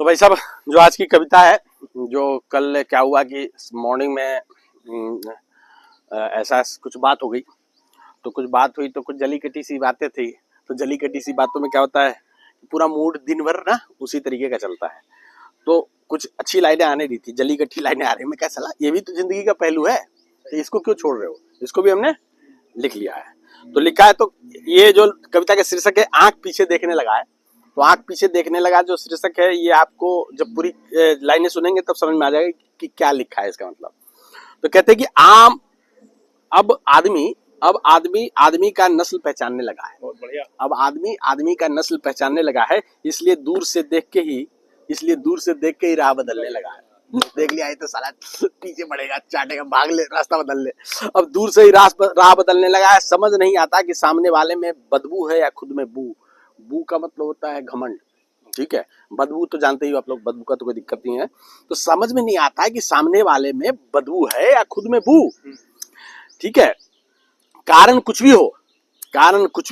तो भाई साहब, जो आज की कविता है, जो कल क्या हुआ कि मॉर्निंग में ऐसा कुछ बात हो गई। तो कुछ बात हुई तो कुछ जली कटी सी बातें थी। तो जली कटी सी बातों में क्या होता है, पूरा मूड दिन भर ना उसी तरीके का चलता है। तो कुछ अच्छी लाइनें आने दी थी, जली कटी लाइनें आ रही, मैं क्या चला, ये भी तो जिंदगी का पहलू है, तो इसको क्यों छोड़ रहे हो, इसको भी हमने लिख लिया है। तो लिखा है, तो ये जो कविता का शीर्षक है आंख पीछे देखने लगा है। तो आंख पीछे देखने लगा जो शीर्षक है, ये आपको जब पूरी लाइनें सुनेंगे तब समझ में आ जाएगा कि क्या लिखा है इसका मतलब। तो कहते हैं कि अब आदमी का नस्ल पहचानने लगा है। बहुत बढ़िया। अब आदमी का नस्ल पहचानने लगा है, इसलिए दूर से देख के ही राह बदलने लगा है। देख लिया, ये तो साला पीछे पड़ेगा, चाटेगा, भाग ले, रास्ता बदल ले। अब दूर से ही राह बदलने लगा है। समझ नहीं आता कि सामने वाले में बदबू है या खुद में बू। बू का मतलब होता है घमंड, ठीक है। बदबू तो जानते ही हो आप लोग, बदबू का तो कोई दिक्कत नहीं है। तो समझ में नहीं आता है कि सामने वाले में बदबू है या खुद में बू, ठीक है। कारण कुछ भी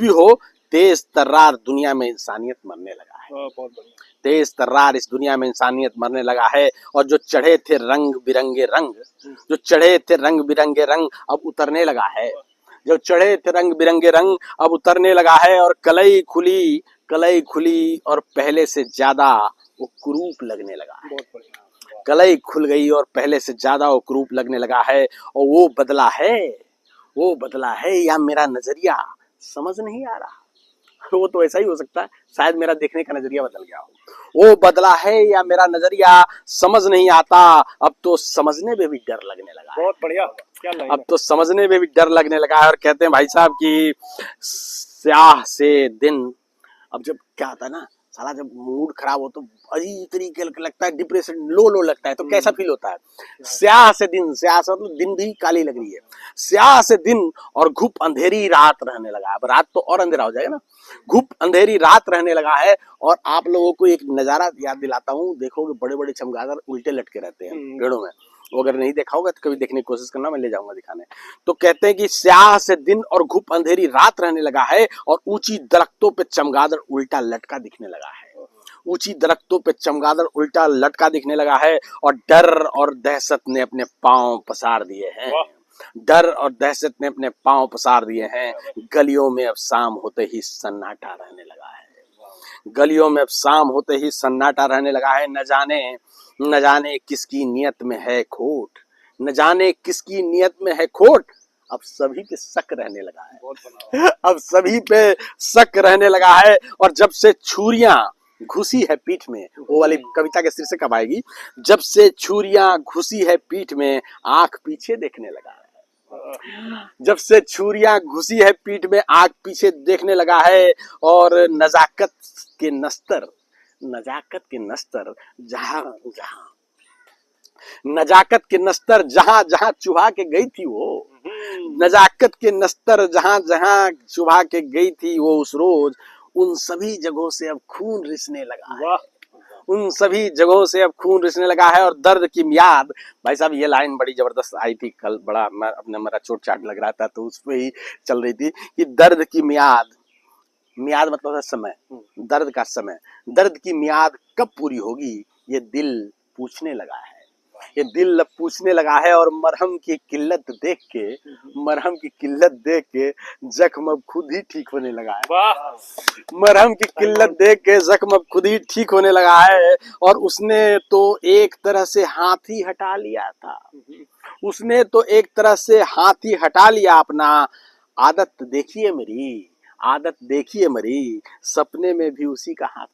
हो, तेज तर्रार दुनिया में इंसानियत मरने लगा है। बहुत बढ़िया। तेज तर्रार इस दुनिया में इंसानियत मरने लगा है। और जो चढ़े थे रंग बिरंगे रंग अब उतरने लगा है। जो चढ़े थे रंग बिरंगे रंग अब उतरने लगा है। और कलई खुली और पहले से ज्यादा वो कुरूप लगने लगा है। बहुत बढ़िया। कलई खुल गई और पहले से ज्यादा वो कुरूप लगने लगा है। और वो बदला है या मेरा नजरिया समझ नहीं आ रहा। वो तो ऐसा ही हो सकता है, शायद मेरा देखने का नजरिया बदल गया हो। वो बदला है या मेरा नजरिया समझ नहीं आता। अब तो समझने में भी डर लगने लगा है। बहुत बढ़िया, क्या लाइन है। अब तो समझने में भी डर लगने लगा है। और कहते हैं भाई साहब कि स्याह से दिन, अब जब क्या होता है ना, साला जब मूड खराब हो तो अजीब तरीके लगता है, डिप्रेशन लो लगता है, तो कैसा फील होता है। स्याह से मतलब दिन भी काली लग रही है। स्याह से दिन और घुप अंधेरी रात रहने लगा है। अब रात तो और अंधेरा हो जाएगा ना, घुप अंधेरी रात रहने लगा है। और आप लोगों को एक नजारा याद दिलाता हूँ, देखोगे बड़े बड़े चमगादड़ उल्टे लटके रहते हैं पेड़ों में। अगर नहीं देखा होगा तो कभी देखने की कोशिश करना, मैं ले जाऊंगा दिखाने। तो कहते हैं कि स्याह से दिन और घुप अंधेरी रात रहने लगा है। और ऊंची दरख्तों पे चमगादड़ उल्टा लटका दिखने लगा है। ऊंची दरख्तों पे चमगादड़ उल्टा लटका दिखने लगा है। और डर और दहशत ने अपने पांव पसार दिए हैं। गलियों में अब शाम होते ही सन्नाटा रहने लगा है। न जाने किसकी नियत में है खोट। अब सभी पे शक रहने लगा है। और जब से छुरियां घुसी है पीठ में, वो वाली कविता के शीर्षक कब आएगी, जब से छुरियां घुसी है पीठ में आंख पीछे देखने लगा है। जब से छुरियां घुसी है पीठ में आंख पीछे देखने लगा है। और नजाकत के नस्तर जहां चुभा के गई थी वो, नजाकत के नस्तर जहां चुभा के गई थी वो उस रोज, उन सभी जगहों से अब खून रिसने लगा है। और दर्द की मियाद, भाई साहब ये लाइन बड़ी जबरदस्त आई थी कल, बड़ा मेरा चोट चाट लग रहा था, तो उस पे ही चल रही थी कि दर्द की मियाद मतलब है समय, दर्द का समय, दर्द की मियाद कब पूरी होगी, ये दिल पूछने लगा है। और मरहम की किल्लत देख के जख्म अब खुद ही ठीक होने लगा है। और उसने तो एक तरह से हाथ ही हटा लिया अपना। आदत देखिए मेरी, सपने में भी उसी का हाथ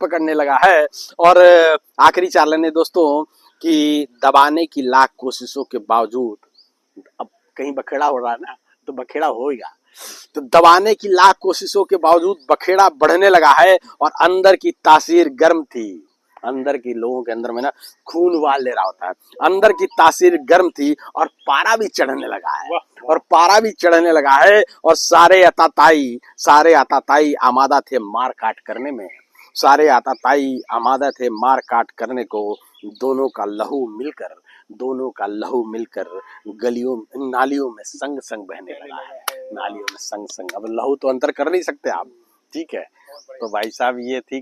पकड़ने लगा है। और आखिरी 4 लाइनें दोस्तों, कि दबाने की लाख कोशिशों के बावजूद, अब कहीं बखेड़ा हो रहा है ना, तो बखेड़ा होगा, तो दबाने की लाख कोशिशों के बावजूद बखेड़ा बढ़ने लगा है। और अंदर की तासीर गर्म थी, अंदर की लोगों के अंदर में ना खून उबाल ले रहा होता है, अंदर की तासीर गर्म थी और पारा भी चढ़ने लगा है। और सारे आताताई आमादा थे मार काट करने को। दोनों का लहू मिलकर नालियों में संग बहने लगा है। अब लहू तो अंतर कर नहीं सकते आप, ठीक है। तो भाई साहब ये थी